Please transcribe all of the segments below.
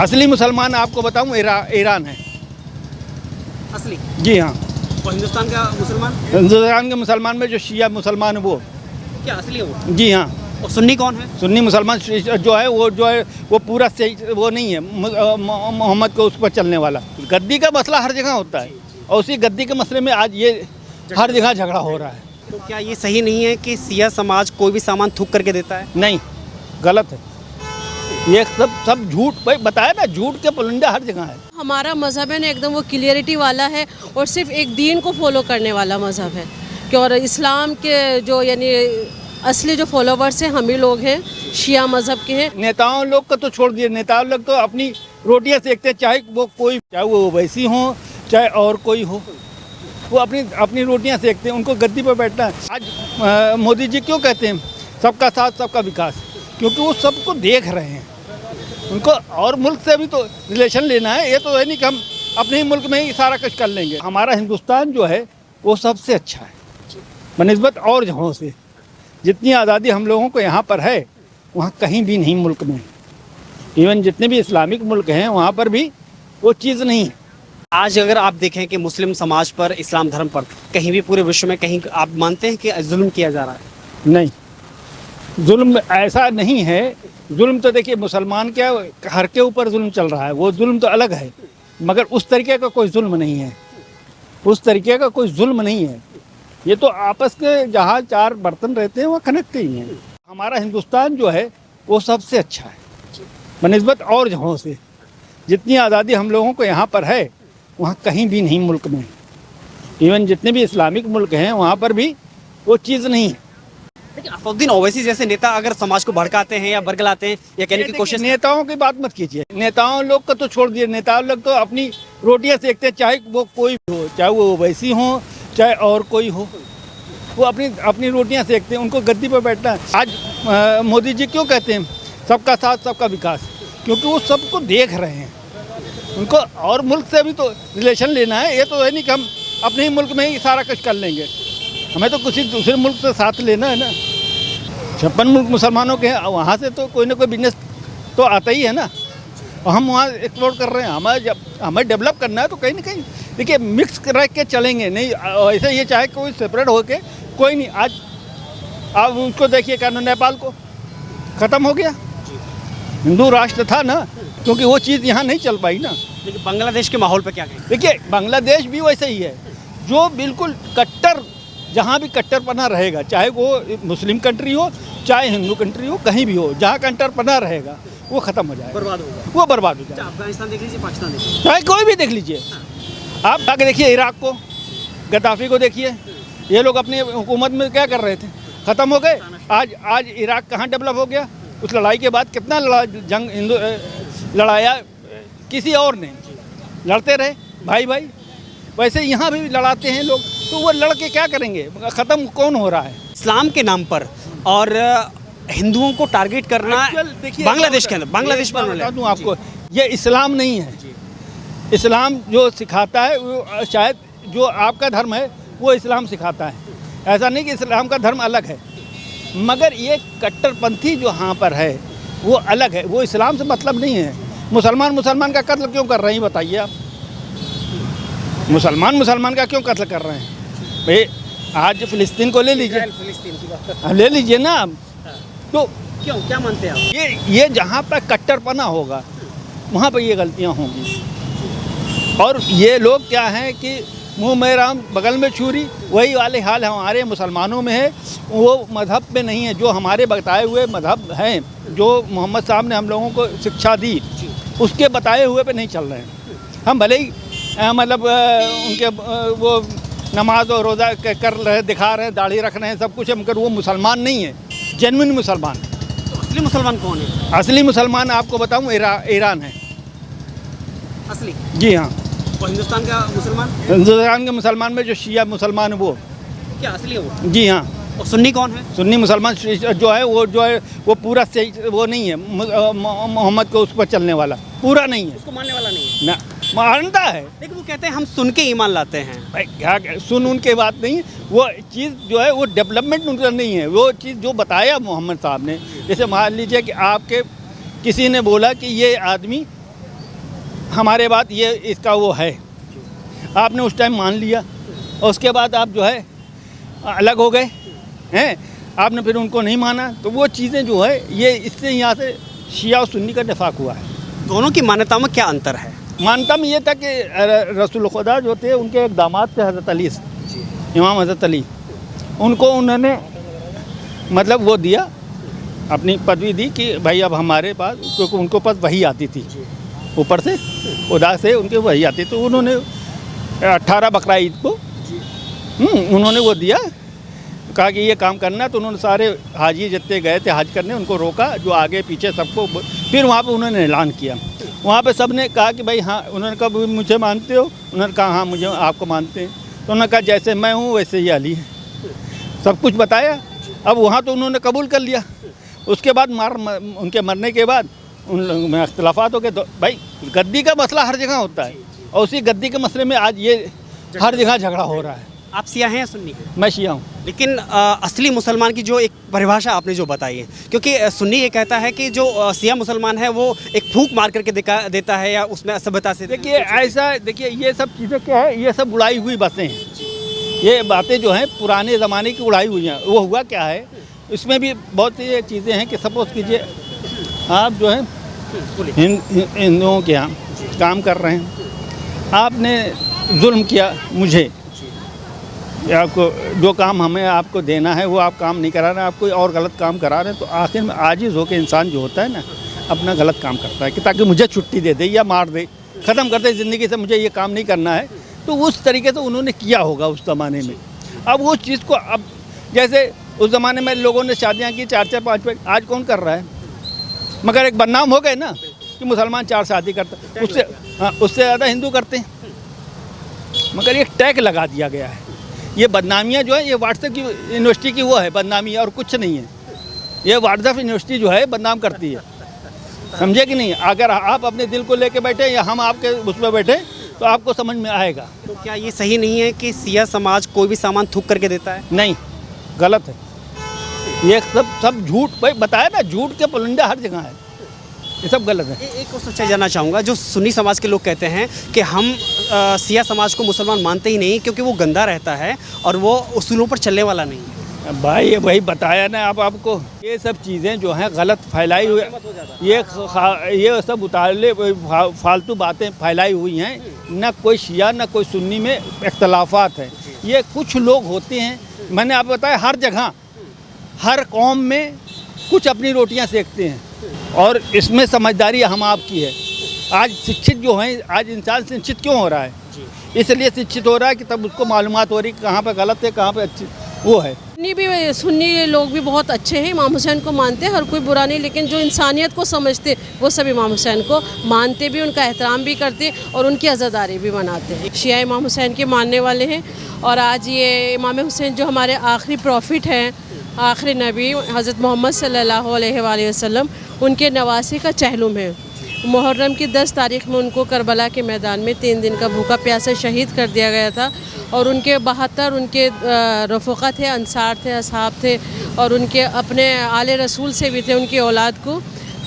असली मुसलमान आपको बताऊं ईरान है। असली। जी हाँ। और हिंदुस्तान का मुसलमान हिंदुस्तान के मुसलमान में जो शिया मुसलमान है वो। क्या असली है वो? जी हाँ। और सुन्नी कौन है? सुन्नी मुसलमान जो है वो पूरा सही वो नहीं है मोहम्मद को उस पर चलने वाला। गद्दी का मसला हर जगह होता है और उसी गद्दी के मसले में आज ये हर जगह झगड़ा हो रहा है। तो क्या ये सही नहीं है कि सिया समाज कोई भी सामान थूक करके देता है? नहीं, गलत है ये सब झूठ। भाई बताया ना, झूठ के पुलंदा हर जगह है। हमारा मज़हब है ना एकदम वो क्लियरिटी वाला है और सिर्फ एक दीन को फॉलो करने वाला मज़हब है कि और इस्लाम के जो यानी असली जो फॉलोवर्स हैं हम ही लोग हैं, शिया मज़हब के हैं। नेताओं लोग का तो छोड़ दिए, नेताओं लोग तो अपनी रोटियां सेकते हैं, चाहे वो वैसी हो चाहे और कोई हो, वो अपनी रोटियां सेकते हैं, उनको गद्दी पर बैठना है। आज मोदी जी क्यों कहते हैं सबका साथ सबका विकास? क्योंकि वो सबको देख रहे हैं। उनको और मुल्क से भी तो रिलेशन लेना है, ये तो है नहीं कि हम अपने ही मुल्क में ही सारा कुछ कर लेंगे। हमारा हिंदुस्तान जो है वो सबसे अच्छा है बनिस्बत और जगहों से। जितनी आज़ादी हम लोगों को यहाँ पर है वहाँ कहीं भी नहीं मुल्क में। इवन जितने भी इस्लामिक मुल्क हैं वहाँ पर भी वो चीज़ नहीं है। आज अगर आप देखें कि मुस्लिम समाज पर, इस्लाम धर्म पर कहीं भी पूरे विश्व में कहीं आप मानते हैं कि जुल्म किया जा रहा है? नहीं, जुल्म ऐसा नहीं है। जुल्म तो देखिए मुसलमान के हर के ऊपर जुल्म चल रहा है, वो जुल्म तो अलग है, मगर उस तरीके का कोई जुल्म नहीं है। उस तरीके का कोई जुल्म नहीं है। ये तो आपस के जहाँ चार बर्तन रहते हैं वो खनकते ही हैं। हमारा हिंदुस्तान जो है वो सबसे अच्छा है बनिस्बत और जगहों से। जितनी आज़ादी हम लोगों को यहाँ पर है वहाँ कहीं भी नहीं मुल्क में। इवन जितने भी इस्लामिक मुल्क हैं वहाँ पर भी वो चीज़ नहीं है। लेकिन असदुद्दीन ओवैसी जैसे नेता अगर समाज को भड़काते हैं या बरगलाते हैं या कहने की कोशिश, नेताओं की बात मत कीजिए। नेताओं लोग का तो छोड़ दिए, नेताओं लोग तो अपनी रोटियां सेकते हैं, चाहे वो कोई भी हो, चाहे वो वैसी हो चाहे और कोई हो, वो अपनी रोटियां सेकते हैं, उनको गद्दी पर बैठना है। आज मोदी जी क्यों कहते हैं सबका साथ सबका विकास? क्योंकि वो सबको देख रहे हैं। उनको और मुल्क से भी तो रिलेशन लेना है, ये तो है नहीं कि हम अपने ही मुल्क में ही सारा कुछ कर लेंगे। हमें तो किसी दूसरे मुल्क से साथ लेना है ना। 56 मुल्क मुसलमानों के हैं, वहाँ से तो कोई ना कोई बिजनेस तो आता ही है ना, और हम वहाँ एक्सप्लोर कर रहे हैं। हमें डेवलप करना है तो कहीं ना कहीं देखिए मिक्स रह के चलेंगे, नहीं ऐसे ये चाहे कोई सेपरेट होके कोई नहीं। आज आप उसको देखिए क्या नेपाल को ख़त्म हो गया, हिंदू राष्ट्र था ना, क्योंकि वो चीज़ यहाँ नहीं चल पाई ना। लेकिन बांग्लादेश के माहौल पर क्या कहें? देखिए बांग्लादेश भी वैसे ही है, जो बिल्कुल कट्टर, जहाँ भी कट्टरपना रहेगा, चाहे वो मुस्लिम कंट्री हो चाहे हिंदू कंट्री हो, कहीं भी हो, जहाँ कट्टरपना रहेगा वो ख़त्म हो जाएगा, बर्बाद होगा। वो बर्बाद हो जाएगा। अफगानिस्तान देख लीजिए, पाकिस्तान देख लीजिए, चाहे कोई भी देख लीजिए। आप आगे देखिए इराक को, गद्दाफी को देखिए, ये लोग अपनी हुकूमत में क्या कर रहे थे, ख़त्म हो गए। आज इराक कहाँ डेवलप हो गया? उस लड़ाई के बाद कितना लड़ाया किसी और ने, लड़ते रहे भाई भाई। वैसे यहाँ भी लड़ाते हैं लोग, तो वो लड़ के क्या करेंगे? ख़त्म कौन हो रहा है? इस्लाम के नाम पर और हिंदुओं को टारगेट करना देखिए बांग्लादेश के अंदर, बांग्लादेश पर बता दूँ आपको, ये इस्लाम नहीं है। इस्लाम जो सिखाता है वो शायद जो आपका धर्म है वो इस्लाम सिखाता है। ऐसा नहीं कि इस्लाम का धर्म अलग है, मगर ये कट्टरपंथी जो यहाँ पर है वो अलग है, वो इस्लाम से मतलब नहीं है। मुसलमान का कत्ल क्यों कर रहे हैं बताइए आप? मुसलमान का क्यों कत्ल कर रहे हैं भाई? आज फ़िलिस्तीन को ले लीजिए, ले लीजिए ना। तो क्यों, क्या मानते हैं आप? ये जहाँ पर कट्टरपना होगा वहाँ पर ये गलतियाँ होंगी। और ये लोग क्या हैं कि मुँह में राम बगल में छुरी, वही वाले हाल हमारे मुसलमानों में है। वो मज़हब पे नहीं है, जो हमारे बताए हुए मज़हब हैं, जो मोहम्मद साहब ने हम लोगों को शिक्षा दी, उसके बताए हुए पे नहीं चल रहे हैं। हम भले ही मतलब उनके वो नमाज और रोज़ा कर रहे, दिखा रहे हैं, दाढ़ी रख रहे हैं, सब कुछ है, मगर वो मुसलमान नहीं है, जेन्युइन मुसलमान। तो असली मुसलमान कौन है? असली मुसलमान आपको बताऊँ ईरान है। असली। जी हाँ। और हिंदुस्तान का मुसलमान हिंदुस्तान के मुसलमान में जो शिया मुसलमान है वो। क्या असली है वो? जी हाँ। और सुन्नी कौन है? सुन्नी मुसलमान जो है वो पूरा सही वो नहीं है, मोहम्मद को उस पर चलने वाला पूरा नहीं है, उसको मानने वाला नहीं है ना, मानता है। लेकिन वो कहते हैं हम सुन के ईमान लाते हैं। भाई क्या सुन उनके बात नहीं, वो चीज़ जो है वो डेवलपमेंट उनका नहीं है। वो चीज़ जो बताया मोहम्मद साहब ने, जैसे मान लीजिए कि आपके किसी ने बोला कि ये आदमी हमारे बात ये इसका वो है, आपने उस टाइम मान लिया और उसके बाद आप जो है अलग हो गए हैं, आपने फिर उनको नहीं माना, तो वो चीज़ें जो है ये इससे यहाँ से शिया और सुन्नी का इत्तेफाक हुआ है। दोनों की मान्यताओं में क्या अंतर है? मानता में ये था कि रसूल खुदा जो थे उनके एक दामाद थे हज़रत अली, इमाम हज़रत अली, उनको उन्होंने मतलब वो दिया, अपनी पदवी दी कि भाई अब हमारे पास, क्योंकि उनको पास वही आती थी ऊपर से, खुदा से उनके वही आती, तो उन्होंने 18 बकरा ईद को उन्होंने वो दिया, कहा कि ये काम करना है। तो उन्होंने सारे हाजी जितने गए थे हज करने उनको रोका, जो आगे पीछे सबको, फिर वहाँ पे उन्होंने ऐलान किया, वहाँ पे सब ने कहा कि भाई हाँ, उन्होंने कहा मुझे मानते हो? उन्होंने कहा हाँ मुझे आपको मानते हैं। तो उन्होंने कहा जैसे मैं हूँ वैसे ही अली है, सब कुछ बताया। अब वहाँ तो उन्होंने कबूल कर लिया। उसके बाद उनके मरने के बाद उन लोगों में अख्तिलाफ़ात हो गए। तो भाई गद्दी का मसला हर जगह होता है, और उसी गद्दी के मसले में आज ये हर जगह झगड़ा हो रहा है। आप शिया हैं या सुन्नी? मैं शिया हूँ। लेकिन असली मुसलमान की जो एक परिभाषा आपने जो बताई है, क्योंकि सुन्नी ये कहता है कि जो शिया मुसलमान है वो एक फूंक मार करके देता है या उसमें असभ्यता से। देखिए ऐसा, देखिए ये सब चीज़ें क्या है, ये सब उड़ाई हुई बातें हैं, ये बातें जो हैं पुराने ज़माने की उड़ाई हुई हैं। वो हुआ क्या है, इसमें भी बहुत सी चीज़ें हैं कि सपोज़ कीजिए आप जो है हिंदुओं के यहाँ काम कर रहे हैं, आपने जुल्म किया मुझे, आपको जो काम हमें आपको देना है वो आप काम नहीं करा रहे, आप कोई और गलत काम करा रहे हैं, तो आखिर में आजिज़ होकर इंसान जो होता है ना अपना गलत काम करता है कि ताकि मुझे छुट्टी दे दे या मार दे, ख़त्म कर दे ज़िंदगी से, मुझे ये काम नहीं करना है। तो उस तरीके से उन्होंने किया होगा उस ज़माने में। अब उस चीज़ को, अब जैसे उस ज़माने में लोगों ने शादियाँ की 4-4 5-5, आज कौन कर रहा है? मगर एक बदनाम हो गए ना कि मुसलमान 4 शादी करते, उससे हाँ उससे ज़्यादा हिंदू करते हैं। मगर एक टैग लगा दिया गया है। ये बदनामियाँ जो है ये व्हाट्सएप की यूनिवर्सिटी की वो है बदनामी, और कुछ नहीं है। ये व्हाट्सएप यूनिवर्सिटी जो है बदनाम करती है, समझे कि नहीं? अगर आप अपने दिल को लेके बैठे या हम आपके उसमें बैठे तो आपको समझ में आएगा। तो क्या ये सही नहीं है कि शिया समाज कोई भी सामान थूक करके देता है? नहीं, गलत है ये सब झूठ। भाई बताया ना, झूठ के पुलिंदा हर जगह है, ये सब गलत है। एक और सच्चाई जानना चाहूँगा, जो सुन्नी समाज के लोग कहते हैं कि हम शिया समाज को मुसलमान मानते ही नहीं क्योंकि वो गंदा रहता है और वो उसूलों पर चलने वाला नहीं है। भाई बताया ना आपको, ये सब चीज़ें जो हैं गलत फैलाई हुई, ये सब उतारले फालतू बातें फैलाई हुई हैं। ना कोई शिया ना कोई सुन्नी में इख्तलाफात है, ये कुछ लोग होते हैं। मैंने आपको बताया हर जगह हर कौम में कुछ अपनी रोटियां सेकते हैं, और इसमें समझदारी हम आपकी है। आज शिक्षित जो हैं, आज इंसान शिक्षित क्यों हो रहा है? इसलिए शिक्षित हो रहा है कि तब उसको मालूमात हो रही है कहाँ पे गलत है कहाँ पे अच्छी वो है। सुन्नी लोग भी बहुत अच्छे हैं, इमाम हुसैन को मानते हैं, हर कोई बुरा नहीं, लेकिन जो इंसानियत को समझते वो सब इमाम हुसैन को मानते भी, उनका एहतराम भी करते और उनकी अज़ादारी भी मनाते हैं। शिया इमाम हुसैन के मानने वाले हैं, और आज ये इमाम हुसैन जो हमारे आखिरी प्रॉफिट हैं, आखिरी नबी हज़रत मोहम्मद सल्लल्लाहु अलैहि वसल्लम, उनके नवासे का चहलुम है। मुहर्रम की 10 तारीख़ में उनको करबला के मैदान में 3 दिन का भूखा प्यासा शहीद कर दिया गया था, और उनके 72 उनके रफ़क़ा थे, अंसार थे, असहाब थे, और उनके अपने आले रसूल से भी थे उनकी औलाद को।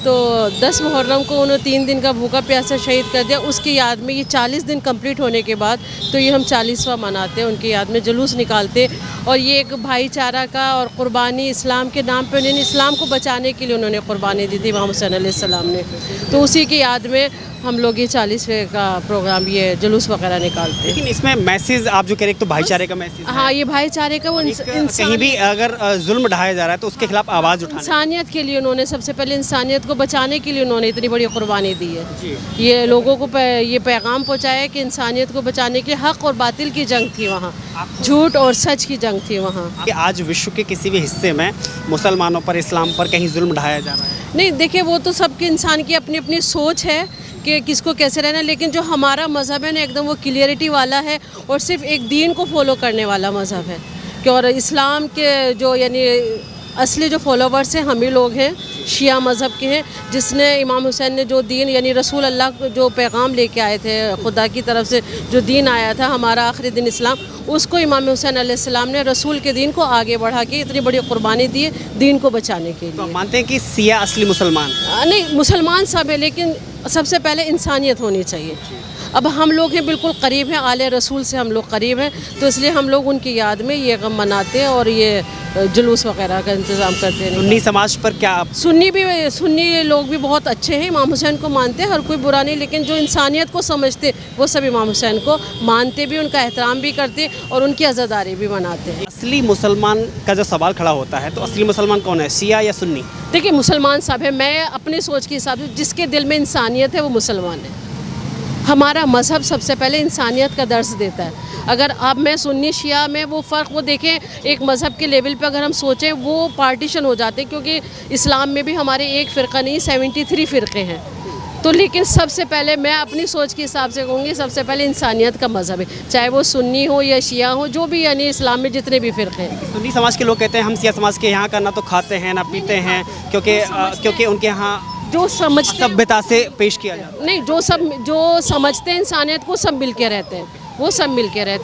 तो 10 मुहर्रम को उन्होंने 3 दिन का भूखा प्यासा शहीद कर दिया। उसकी याद में ये 40 दिन कंप्लीट होने के बाद तो ये हम 40वां मनाते हैं, उनकी याद में जुलूस निकालते। और ये एक भाईचारा का और क़ुरबानी इस्लाम के नाम पे, उन्होंने इस्लाम को बचाने के लिए उन्होंने क़ुरबानी दी थी इमाम हुसैन अलैहिस्सलाम ने। तो उसी की याद में हम लोग ये 40वें का प्रोग्राम, ये जुलूस वगैरह निकालते हैं। लेकिन इसमें मैसेज आप जो कह रहे हैं तो भाईचारे का मैसेज, हाँ ये भाईचारे का, वो कहीं भी अगर जुल्म ढाया जा रहा है तो उसके खिलाफ आवाज़ उठाना, इंसानियत के लिए उन्होंने सबसे पहले इंसानियत को बचाने के लिए उन्होंने इतनी बड़ी कुर्बानी दी है। ये लोगों को ये पैगाम पहुँचाया कि इंसानियत को बचाने के लिए हक़ और बातिल की जंग थी वहाँ, झूठ और सच की जंग थी वहाँ। आज विश्व के किसी भी हिस्से में मुसलमानों पर, इस्लाम पर कहीं जुल्म ढाया जा रहा है? नहीं, देखिए वो तो सबके इंसान की अपनी अपनी सोच है कि किसको कैसे रहना है, लेकिन जो हमारा मज़हब है ना एकदम वो क्लियरिटी वाला है और सिर्फ एक दीन को फॉलो करने वाला मज़हब है। कि और इस्लाम के जो यानी असली जो फॉलोवर्स हैं हम ही लोग हैं, शिया मज़हब के हैं, जिसने इमाम हुसैन ने जो दीन यानी रसूल अल्लाह को जो पैगाम लेके आए थे खुदा की तरफ से, जो दीन आया था हमारा आखिरी दिन इस्लाम, उसको इमाम हुसैन अलैहिस्सलाम ने रसूल के दीन को आगे बढ़ा के इतनी बड़ी कुर्बानी दी है दीन को बचाने के लिए। तो मानते हैं कि शिया असली मुसलमान? नहीं, मुसलमान सब है, लेकिन सबसे पहले इंसानियत होनी चाहिए। अब हम लोग हैं बिल्कुल करीब हैं, आले रसूल से हम लोग करीब हैं, तो इसलिए हम लोग उनकी याद में ये गम मनाते हैं और ये जुलूस वगैरह का इंतज़ाम करते हैं। सुन्नी समाज पर क्या आप सुन्नी लोग भी बहुत अच्छे हैं, इमाम हुसैन को मानते हैं, हर कोई बुरा नहीं, लेकिन जो इंसानियत को समझते वो सब इमाम हुसैन को मानते भी, उनका एहतराम भी करते और उनकी अज़ादारी भी मनाते हैं। असली मुसलमान का जो सवाल खड़ा होता है, तो असली मुसलमान कौन है, शिया या सुन्नी? देखिए मुसलमान सब है, मैं अपनी सोच के हिसाब से जिसके दिल में इंसानियत है वो मुसलमान है। हमारा मज़हब सबसे पहले इंसानियत का दर्स देता है। अगर आप मैं सुन्नी शिया में वो फ़र्क वो देखें, एक मज़हब के लेवल पे अगर हम सोचें वो पार्टीशन हो जाते हैं, क्योंकि इस्लाम में भी हमारे एक फ़िरका नहीं 73 फ़िरक़े हैं। तो लेकिन सबसे पहले मैं अपनी सोच के हिसाब से कहूँगी सबसे पहले इंसानियत का मज़हब है, चाहे वो सुन्नी हो या शिया हो, जो भी यानी इस्लाम में जितने भी फ़िरक़े हैं। सुन्नी समाज के लोग कहते हैं हम शिया समाज के यहाँ का ना तो खाते हैं ना पीते हैं, क्योंकि उनके यहाँ जो समझते सभ्यता से पेश किया जाता है। नहीं, जो समझते हैं इंसानियत को सब मिल के रहते हैं, वो सब मिल के रहते हैं।